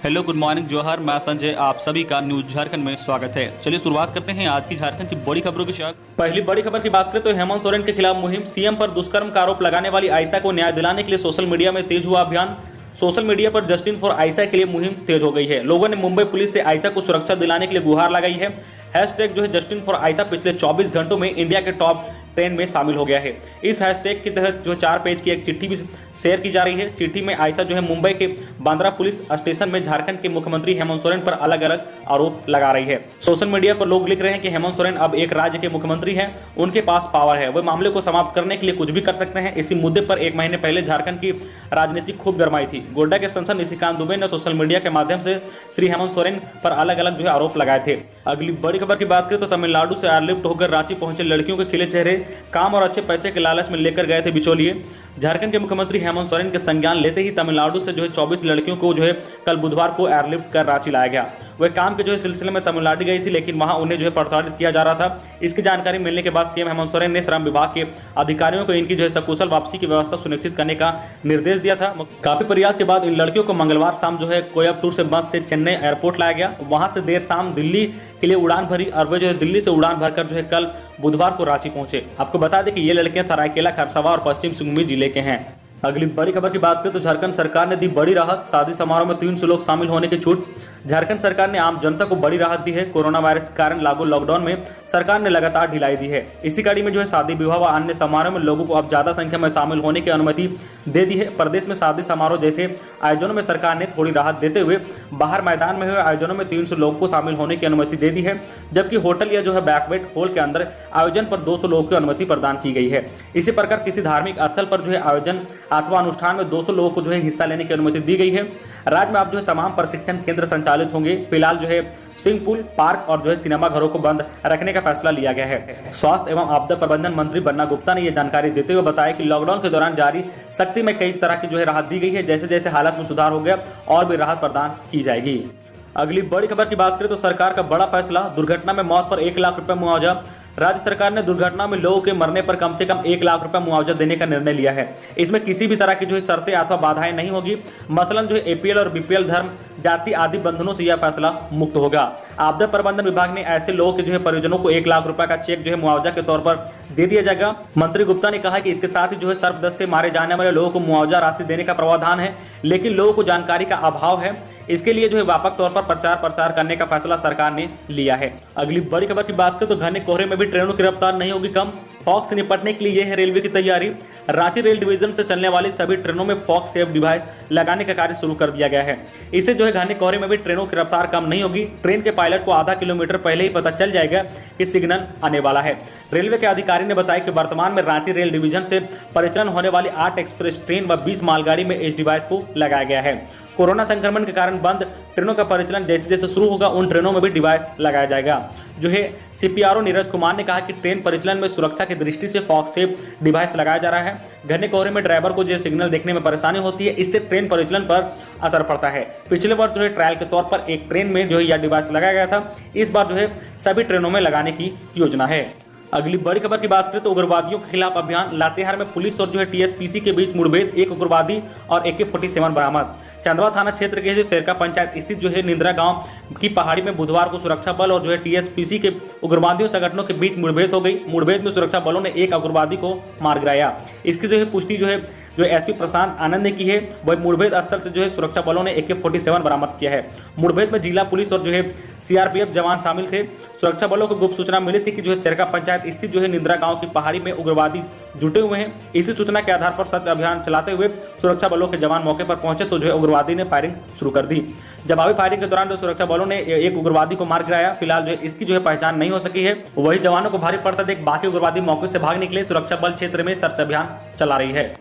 Hello, good morning जोहर। मैं संजय, आप सभी का न्यूज झारखंड में स्वागत है। चलिए शुरुआत करते हैं आज की झारखंड की बड़ी खबरों के साथ। पहली बड़ी खबर की बात करें तो हेमंत सोरेन के खिलाफ मुहिम। सीएम पर दुष्कर्म का आरोप लगाने वाली आयशा को न्याय दिलाने के लिए सोशल मीडिया में तेज हुआ अभियान। सोशल मीडिया पर जस्टिस फॉर आयशा के लिए मुहिम तेज हो गई है। लोगों ने मुंबई पुलिस से आयशा को सुरक्षा दिलाने के लिए गुहार लगाई है। हैशटैग जो है जस्टिस फॉर आयशा पिछले 24 घंटों में इंडिया के टॉप 10 में शामिल हो गया है। इस हैशटैग के तहत जो 4 पेज की एक चिट्ठी भी शेयर की जा रही है। चिट्ठी में आयशा जो है मुंबई के बांद्रा पुलिस स्टेशन में झारखंड के मुख्यमंत्री हेमंत सोरेन पर अलग अलग आरोप लगा रही है। सोशल मीडिया पर लोग लिख रहे हैं कि हेमंत सोरेन अब एक राज्य के मुख्यमंत्री हैं, उनके पास पावर है, वे मामले को समाप्त करने के लिए कुछ भी कर सकते हैं। इसी मुद्दे पर 1 महीने पहले झारखंड की राजनीति खूब गरमाई थी। गोड्डा के सांसद निशिकांत दुबे ने सोशल मीडिया के माध्यम से श्री हेमंत सोरेन पर अलग अलग जो है आरोप लगाए थे। अगली बड़ी खबर की बात करें तो तमिलनाडु से एयरलिफ्ट होकर रांची पहुंचे लड़कियों के खिले चेहरे, काम और अच्छे पैसे के लालच में लेकर गए थे बिचौलिए। झारखंड के मुख्यमंत्री हेमंत सोरेन के संज्ञान लेते ही तमिलनाडु से जो है 24 लड़कियों को जो है कल बुधवार को एयरलिफ्ट कर रांची लाया गया। वह काम के जो है सिलसिले में तमिलनाडु गई थी, लेकिन वहां उन्हें जो है प्रताड़ित किया जा रहा था। इसकी जानकारी मिलने के बाद सीएम हेमंत सोरेन ने श्रम विभाग के अधिकारियों को इनकी जो है सकुशल वापसी की व्यवस्था सुनिश्चित करने का निर्देश दिया था। काफी प्रयास के बाद इन लड़कियों को मंगलवार शाम जो है कोयम्बटूर से बस से चेन्नई एयरपोर्ट लाया गया। वहां से देर शाम दिल्ली के लिए उड़ान भरी और वे जो है दिल्ली से उड़ान भरकर जो है कल बुधवार को रांची पहुंचे। आपको बता दें कि ये लड़कियां सरायकेला, खरसावां और पश्चिम सिंहभूम जिले के हैं। अगली बड़ी खबर की बात करें तो झारखंड सरकार ने दी बड़ी राहत। शादी समारोह में 300 लोग शामिल होने की छूट। झारखंड सरकार ने आम जनता को बड़ी राहत दी है। कोरोना वायरस के कारण लागू लॉकडाउन में सरकार ने लगातार ढिलाई दी है। इसी कड़ी में जो है शादी विवाह व अन्य समारोह में लोगों को अब ज्यादा संख्या में शामिल होने की अनुमति दे दी है। प्रदेश में शादी समारोह जैसे आयोजनों में सरकार ने थोड़ी राहत देते हुए बाहर मैदान में हुए आयोजनों में 300 लोगों को शामिल होने की अनुमति दे दी है, जबकि होटल या जो है बैंक्वेट हॉल के अंदर आयोजन पर 200 लोगों की अनुमति प्रदान की गई है। इसी प्रकार किसी धार्मिक स्थल पर जो है आयोजन अथवा अनुष्ठान में 200 लोगों को जो है हिस्सा लेने की अनुमति दी गई है। राज्य में अब जो है तमाम प्रशिक्षण केंद्र संचालित होंगे। फिलहाल जो है स्विमिंग पूल, पार्क और जो है सिनेमा घरों को बंद रखने का फैसला लिया गया है। स्वास्थ्य एवं आपदा प्रबंधन मंत्री बन्ना गुप्ता ने यह जानकारी देते हुए बताया कि लॉकडाउन के दौरान जारी सख्ती में कई तरह की जो है राहत दी गई है। जैसे जैसे हालात में सुधार हो गया और भी राहत प्रदान की जाएगी। अगली बड़ी खबर की बात करें तो सरकार का बड़ा फैसला। दुर्घटना में मौत पर 1 लाख रुपए मुआवजा। राज्य सरकार ने दुर्घटना में लोगों के मरने पर कम से कम 1 लाख रुपए मुआवजा देने का निर्णय लिया है। इसमें किसी भी तरह की जो है शर्तें अथवा बाधाएं नहीं होगी। मसलन जो है एपीएल और बीपीएल, धर्म, जाति आदि बंधनों से यह फैसला मुक्त होगा। आपदा प्रबंधन विभाग ने ऐसे लोगों के जो है परिजनों को 1 लाख रुपए का चेक जो है मुआवजा के तौर पर दे दिया जाएगा। मंत्री गुप्ता ने कहा कि इसके साथ ही जो है सर्पदंश से मारे जाने वाले लोगों को मुआवजा राशि देने का प्रावधान है, लेकिन लोगों को जानकारी का अभाव है। इसके लिए जो है व्यापक तौर पर प्रचार करने का फैसला सरकार ने लिया है। अगली बड़ी खबर की बात करें तो घने कोहरे में भी ट्रेनों की रफ्तार नहीं होगी कम। फॉग से निपटने के लिए यह है रेलवे की तैयारी। रांची रेल डिवीजन से चलने वाली सभी ट्रेनों में फॉग सेफ डिवाइस लगाने का कार्य शुरू कर दिया गया है। इससे जो है घने कोहरे में भी ट्रेनों की रफ्तार कम नहीं होगी। ट्रेन के पायलट को आधा किलोमीटर पहले ही पता चल जाएगा कि सिग्नल आने वाला है। रेलवे के अधिकारी ने बताया कि वर्तमान में रांची रेल डिवीजन से परिचालन होने वाली 8 एक्सप्रेस ट्रेन व 20 मालगाड़ी में इस डिवाइस को लगाया गया है। कोरोना संक्रमण के कारण बंद ट्रेनों का परिचालन जैसे जैसे शुरू होगा उन ट्रेनों में भी डिवाइस लगाया जाएगा। जो है सीपीआरओ नीरज कुमार ने कहा कि ट्रेन परिचालन में सुरक्षा की दृष्टि से फॉग सेफ डिवाइस लगाया जा रहा है। घने कोहरे में ड्राइवर को जो सिग्नल देखने में परेशानी होती है, इससे ट्रेन परिचालन पर असर पड़ता है। पिछले वर्ष जो है ट्रायल के तौर पर एक ट्रेन में जो है यह डिवाइस लगाया गया था। इस बार जो है सभी ट्रेनों में लगाने की योजना है। अगली बड़ी खबर की बात करें तो उग्रवादियों के खिलाफ अभियान। लातेहार में पुलिस और जो है टीएसपीसी के बीच मुठभेड़, 1 उग्रवादी और AK-47 बरामद। चंदवा थाना क्षेत्र के शेरका पंचायत स्थित जो है निंद्रा गांव की पहाड़ी में बुधवार को सुरक्षा बल और जो है टीएसपीसी के उग्रवादियों संगठनों के बीच मुठभेड़ हो गई। मुठभेड़ में सुरक्षा बलों ने 1 उग्रवादी को मार गिराया। इसकी जो है पुष्टि जो है एसपी प्रशांत आनंद ने की है। वह मुठभेड़ स्थल से जो है सुरक्षा बलों ने AK-47 बरामद किया है। मुठभेड़ में जिला पुलिस और जो है सीआरपीएफ जवान शामिल थे। सुरक्षा बलों को गुप्त सूचना मिली थी कि जो है शेरका पंचायत स्थित जो है निंद्रा गांव की पहाड़ी में उग्रवादी जुटे हुए हैं। इसी सूचना के आधार पर सर्च अभियान चलाते हुए सुरक्षा बलों के जवान मौके पर पहुंचे तो जो है उग्रवादी ने फायरिंग शुरू कर दी। जवाबी फायरिंग के दौरान जो सुरक्षा बलों ने 1 उग्रवादी को मार गिराया। फिलहाल जो है इसकी जो है पहचान नहीं हो सकी है। वही जवानों को भारी पड़ता देख बाकी उग्रवादी मौके से भाग निकले। सुरक्षा बल क्षेत्र में सर्च अभियान चला रही है।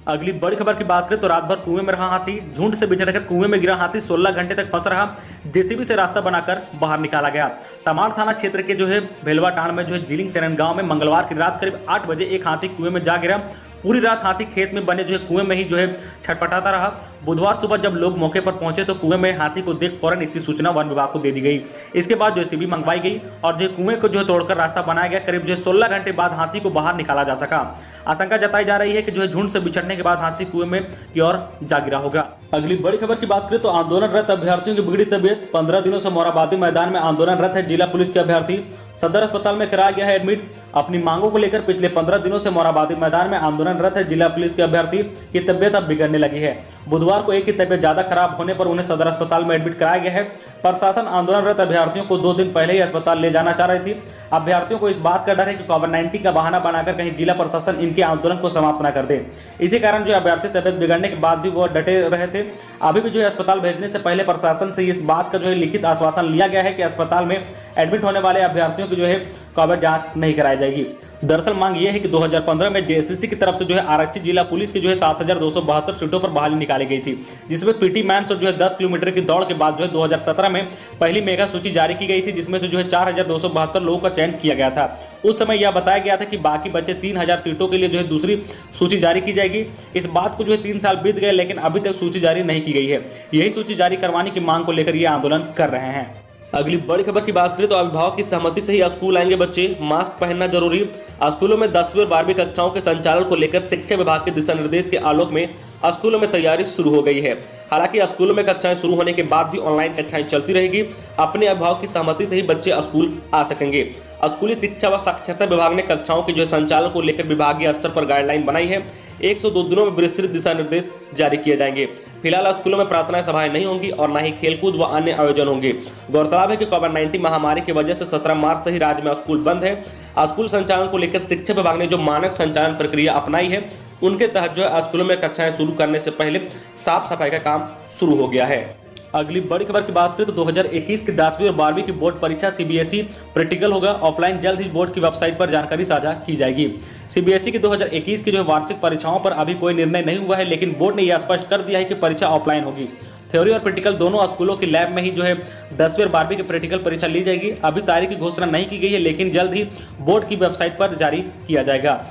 अगली बड़ी खबर की बात करें तो रात भर कुएं में रहा हाथी। झुंड से बिछड़कर कुएं में गिरा हाथी 16 घंटे तक फंस रहा। जेसीबी से रास्ता बनाकर बाहर निकाला गया। तमाड़ थाना क्षेत्र के जो है भेलवाटांड में जो है जिलिंग सेरन गांव में मंगलवार की रात करीब 8 बजे एक हाथी कुएं में जा गिरा। पूरी रात हाथी खेत में बने जो है कुएं में ही जो है छटपटाता रहा। बुधवार सुबह जब लोग मौके पर पहुंचे तो कुएं में हाथी को देख फौरन इसकी सूचना वन विभाग को दे दी गई। इसके बाद जेसीबी मंगवाई गई और जो कुएं को जो तोड़कर रास्ता बनाया गया। करीब जो 16 घंटे बाद हाथी को बाहर निकाला जा सका। आशंका जताई जा रही है कि जो झुंड से बिछड़ने के बाद हाथी कुएं में की ओर जा गिरा होगा। अगली बड़ी खबर की बात करें तो आंदोलनरत अभ्यर्थियों की बिगड़ी तबियत। 15 दिनों से मोराबादी मैदान में आंदोलनरत है जिला पुलिस के अभ्यर्थी। सदर अस्पताल में कराया गया है एडमिट। अपनी मांगों को लेकर पिछले 15 दिनों से मोराबादी मैदान में आंदोलनरत है जिला पुलिस के अभ्यर्थी की तबियत अब बिगड़ने लगी है। बुधवार को एक की तबियत ज्यादा खराब होने पर उन्हें सदर अस्पताल में एडमिट कराया गया है। प्रशासन आंदोलनरत अभ्यर्थियों को 2 दिन पहले ही अस्पताल ले जाना चाह रही थी। अभ्यर्थियों को इस बात का डर है कि कोविड-19 का बहाना बनाकर कहीं जिला प्रशासन इनके आंदोलन को समाप्त न कर दे। इसी कारण जो अभ्यर्थी तबियत बिगड़ने के बाद भी वो डटे रहे थे। अभी भी जो है अस्पताल भेजने से पहले प्रशासन से इस बात का जो है लिखित आश्वासन लिया गया है कि अस्पताल में एडमिट होने वाले अभ्यर्थियों की जो है कोविड जांच नहीं कराई जाएगी। दरअसल मांग ये है कि 2015 में जेएसएससी की तरफ से जो है आरक्षित जिला पुलिस की जो है 7272 सीटों पर बहाली निकाली गई थी, जिसमें पीटी मैन से जो है 10 किलोमीटर की दौड़ के बाद जो है 2017 में पहली मेगा सूची जारी की गई थी, जिसमें से जो है 4272 लोगों का चयन किया गया था। उस समय यह बताया गया था कि बाकी बचे 3000 सीटों के लिए जो है दूसरी सूची जारी की जाएगी। इस बात को जो है 3 साल बीत गए लेकिन अभी तक सूची जारी नहीं की गई है। यही सूची जारी करवाने की मांग को लेकर ये आंदोलन कर रहे हैं। अगली बड़ी खबर की बात करें तो अभिभावक की सहमति से ही स्कूल आएंगे बच्चे, मास्क पहनना जरूरी। स्कूलों में 10वीं और 12वीं कक्षाओं के संचालन को लेकर शिक्षा विभाग के दिशा निर्देश के आलोक में स्कूलों में तैयारी शुरू हो गई है। हालांकि स्कूलों में कक्षाएं शुरू होने के बाद भी ऑनलाइन कक्षाएं चलती रहेगी। अपने अभिभावक की सहमति से ही बच्चे स्कूल आ सकेंगे। स्कूली शिक्षा व साक्षरता विभाग ने कक्षाओं के जो संचालन को लेकर विभागीय स्तर पर गाइडलाइन बनाई है। 102 दिनों में विस्तृत दिशा निर्देश जारी किए जाएंगे। फिलहाल स्कूलों में प्रार्थना सभाएं नहीं होंगी और न ही खेलकूद व अन्य आयोजन होंगे। गौरतलब है कि कोविड-19 महामारी की वजह से 17 मार्च से ही राज्य में स्कूल बंद है। स्कूल संचालन को लेकर शिक्षा विभाग ने जो मानक संचालन प्रक्रिया अपनाई है, उनके तहत जो है स्कूलों में कक्षाएं शुरू करने से पहले साफ सफाई का काम शुरू हो गया है। अगली बड़ी खबर की बात करें तो 2021 की 10वीं और 12वीं की बोर्ड परीक्षा सीबीएसई प्रैक्टिकल होगा। ऑफलाइन जल्द ही बोर्ड की वेबसाइट पर जानकारी साझा की जाएगी। सीबीएसई की 2021 की जो वार्षिक परीक्षाओं पर अभी कोई निर्णय नहीं हुआ है, लेकिन बोर्ड ने यह स्पष्ट कर दिया है कि परीक्षा ऑफलाइन होगी। थ्योरी और प्रैक्टिकल दोनों स्कूलों की लैब में ही जो है 10वीं और 12वीं की प्रैक्टिकल परीक्षा ली जाएगी। अभी तारीख की घोषणा नहीं की गई है, लेकिन जल्द ही बोर्ड की वेबसाइट पर जारी किया जाएगा।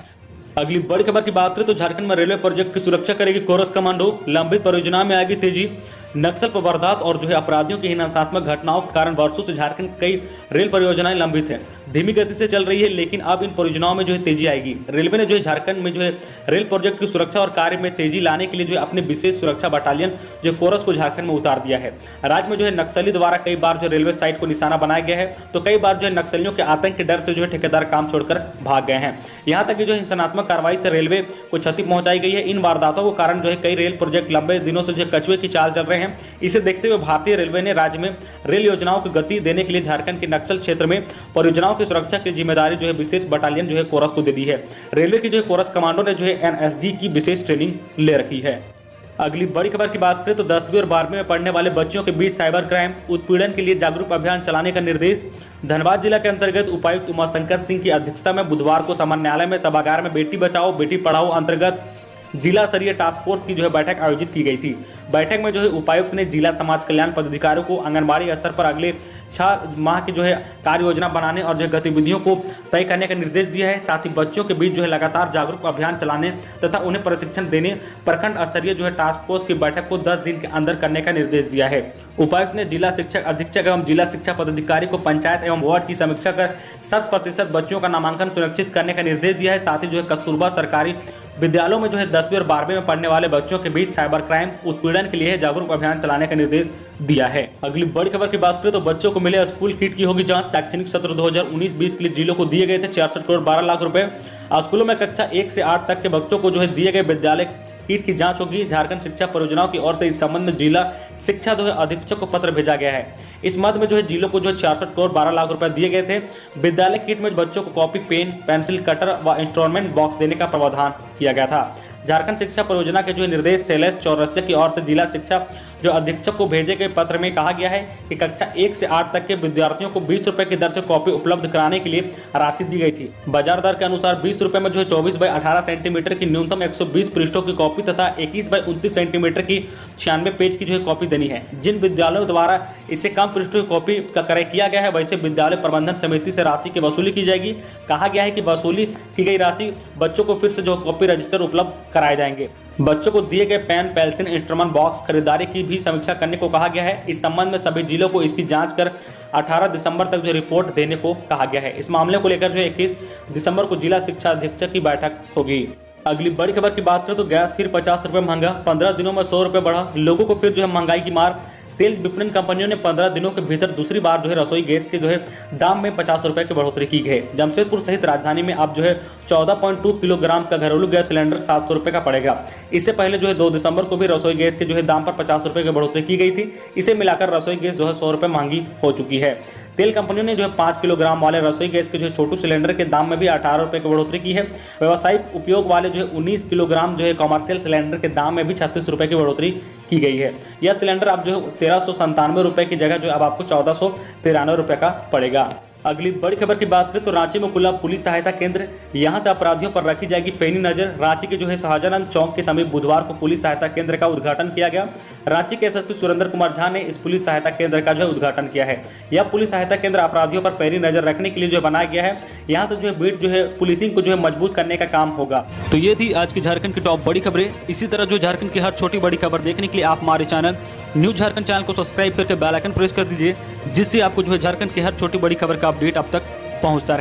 अगली बड़ी खबर की बात करें तो झारखंड में रेलवे प्रोजेक्ट की सुरक्षा करेगी कोरस कमांडो। लंबित परियोजना में आएगी तेजी। नक्सल पर वारदात और जो है अपराधियों की हिंसात्मक घटनाओं के कारण वर्षों से झारखंड कई रेल परियोजनाएं लंबित है, धीमी गति से चल रही है, लेकिन अब इन परियोजनाओं में जो है तेजी आएगी। रेलवे ने जो है झारखंड में जो है रेल प्रोजेक्ट की सुरक्षा और कार्य में तेजी लाने के लिए जो है अपने विशेष सुरक्षा बटालियन जो कोरस को झारखंड में उतार दिया है। राज्य में जो है नक्सली द्वारा कई बार जो रेलवे साइट को निशाना बनाया गया है, तो कई बार जो है नक्सलियों के आतंक के डर से जो है ठेकेदार काम छोड़कर भाग गए हैं। यहाँ तक कि जो हिंसात्मक कार्रवाई से रेलवे को क्षति पहुंचाई गई है। इन वारदातों के कारण जो है कई रेल प्रोजेक्ट लंबे दिनों से जो कछुए की चाल चल रहे हैं। इसे देखते हुए भारतीय रेलवे ने राज्य में रेल योजनाओं को गति देने के लिए झारखंड के नक्सल क्षेत्र में परियोजनाओं की सुरक्षा की जिम्मेदारी जो है विशेष बटालियन जो है कोरस को दे दी है। रेलवे की जो है कोरस कमांडो ने जो है एनएसजी की विशेष ट्रेनिंग ले रखी है। अगली बड़ी खबर की बात करें तो 10वीं और 12वीं में पढ़ने वाले बच्चों के बीच साइबर क्राइम उत्पीड़न के लिए जागरूक अभियान चलाने का निर्देश। धनबाद जिला के अंतर्गत उपायुक्त उमाशंकर सिंह की अध्यक्षता में बुधवार को समान्य न्यायालय में सभागार में बेटी बचाओ बेटी पढ़ाओ अंतर्गत जिला स्तरीय टास्क फोर्स की जो है बैठक आयोजित की गई थी। बैठक में जो है उपायुक्त ने जिला समाज कल्याण पदाधिकारियों को आंगनबाड़ी स्तर पर अगले 6 माह की जो है कार्य योजना बनाने और जो है गतिविधियों को तय करने का निर्देश दिया है। साथ ही बच्चों के बीच जो है लगातार जागरूक अभियान चलाने तथा उन्हें प्रशिक्षण देने प्रखंड स्तरीय जो है टास्क फोर्स की बैठक को 10 दिन के अंदर करने का निर्देश दिया है। उपायुक्त ने जिला शिक्षक अधीक्षक एवं जिला शिक्षा पदाधिकारी को पंचायत एवं वार्ड की समीक्षा कर 100% बच्चों का नामांकन सुनिश्चित करने का निर्देश दिया है। साथ ही जो है कस्तूरबा सरकारी विद्यालयों में जो है 10वीं और 12वीं में पढ़ने वाले बच्चों के बीच साइबर क्राइम उत्पीड़न के लिए जागरूक अभियान चलाने का निर्देश दिया है। अगली बड़ी खबर की बात करें तो बच्चों को मिले स्कूल किट की होगी जांच। शैक्षणिक सत्र 2019-20 के लिए जिलों को दिए गए थे 66 करोड़ 12 लाख रुपए। स्कूलों में कक्षा 1 से 8 तक के बच्चों को जो है दिए गए विद्यालय किट की जांच होगी। झारखंड शिक्षा परियोजनाओं की ओर से इस संबंध में जिला शिक्षा जो है अधीक्षक को पत्र भेजा गया है। इस मद में जो है जिलों को जो 66 करोड़ 12 लाख रुपए दिए गए थे। विद्यालय किट में बच्चों को कॉपी पेन पेंसिल कटर व इंस्टॉलमेंट बॉक्स देने का प्रावधान किया गया था। झारखंड शिक्षा परियोजना के जो निर्देश शैलेश चौरसिया की ओर से जिला शिक्षा जो अधीक्षक को भेजे गए पत्र में कहा गया है कि कक्षा 1 से 8 तक के विद्यार्थियों को 20 रुपए की दर से कॉपी उपलब्ध कराने के लिए राशि दी गई थी। बाजार दर के अनुसार 20 रुपए में जो है 24 बाई 18 सेंटीमीटर की न्यूनतम 120 पृष्ठों की कॉपी तथा 21 बाई 29 सेंटीमीटर की 96 पेज की जो है कॉपी देनी है। जिन विद्यालयों द्वारा इससे कम पृष्ठों की कॉपी का क्रय किया गया है वैसे विद्यालय प्रबंधन समिति से राशि की वसूली की जाएगी। कहा गया है कि वसूली की गई राशि बच्चों को फिर से जो कॉपी रजिस्टर उपलब्ध कराए जाएंगे। बच्चों को दिए गए पेन पेंसिल इंस्ट्रूमेंट बॉक्स खरीदारी की भी समीक्षा करने को कहा गया है। इस संबंध में सभी जिलों को इसकी जांच कर 18 दिसंबर तक जो रिपोर्ट देने को कहा गया है। इस मामले को लेकर जो 21 दिसंबर को जिला शिक्षा अधीक्षक की बैठक होगी। अगली बड़ी खबर की बात करें तो गैस फिर 50 रुपये महंगा, 15 दिनों में 100 रुपये बढ़ा, लोगों को फिर जो है महंगाई की मार। तेल विपणन कंपनियों ने 15 दिनों के भीतर दूसरी बार जो है रसोई गैस के जो है दाम में 50 रुपये की बढ़ोतरी की है। जमशेदपुर सहित राजधानी में अब जो है 14.2 किलोग्राम का घरेलू गैस सिलेंडर 700 रुपये का पड़ेगा। इससे पहले जो है 2 दिसंबर को भी रसोई गैस के जो है दाम पर 50 रुपये की बढ़ोतरी की गई थी। इसे मिलाकर रसोई गैस जो है 100 रुपये महंगी हो चुकी है। तेल कंपनियों ने जो है 5 किलोग्राम वाले रसोई गैस के जो है छोटू सिलेंडर के दाम में भी 18 रुपये की बढ़ोतरी की है। व्यावसायिक उपयोग वाले जो है 19 किलोग्राम जो है कॉमर्शियल सिलेंडर के दाम में भी 36 रुपये की बढ़ोतरी की गई है। यह सिलेंडर अब जो है 1397 रुपये की जगह जो है अब आपको 1493 रुपये का पड़ेगा। अगली बड़ी खबर की बात करें तो रांची में खुला पुलिस सहायता केंद्र, यहां से अपराधियों पर रखी जाएगी पैनी नजर। रांची के जो है शाहजहां चौक के समीप बुधवार को पुलिस सहायता केंद्र का उद्घाटन किया गया। रांची के एसएसपी सुरेंद्र कुमार झा ने इस पुलिस सहायता केंद्र का जो है उद्घाटन किया है। यह पुलिस सहायता केंद्र अपराधियों पर पैनी नजर रखने के लिए जो बनाया गया है। यहाँ से जो है बीट जो है पुलिसिंग को जो है मजबूत करने का काम होगा। तो ये थी आज की झारखंड की टॉप बड़ी खबरें। इसी तरह जो झारखंड की हर छोटी बड़ी खबर देखने के लिए आप हमारे चैनल न्यूज झारखंड चैनल को सब्सक्राइब करके बेल आइकन प्रेस कर दीजिए, जिससे आपको जो है झारखंड की हर छोटी बड़ी खबर का अपडेट अब तक पहुंचता रहे।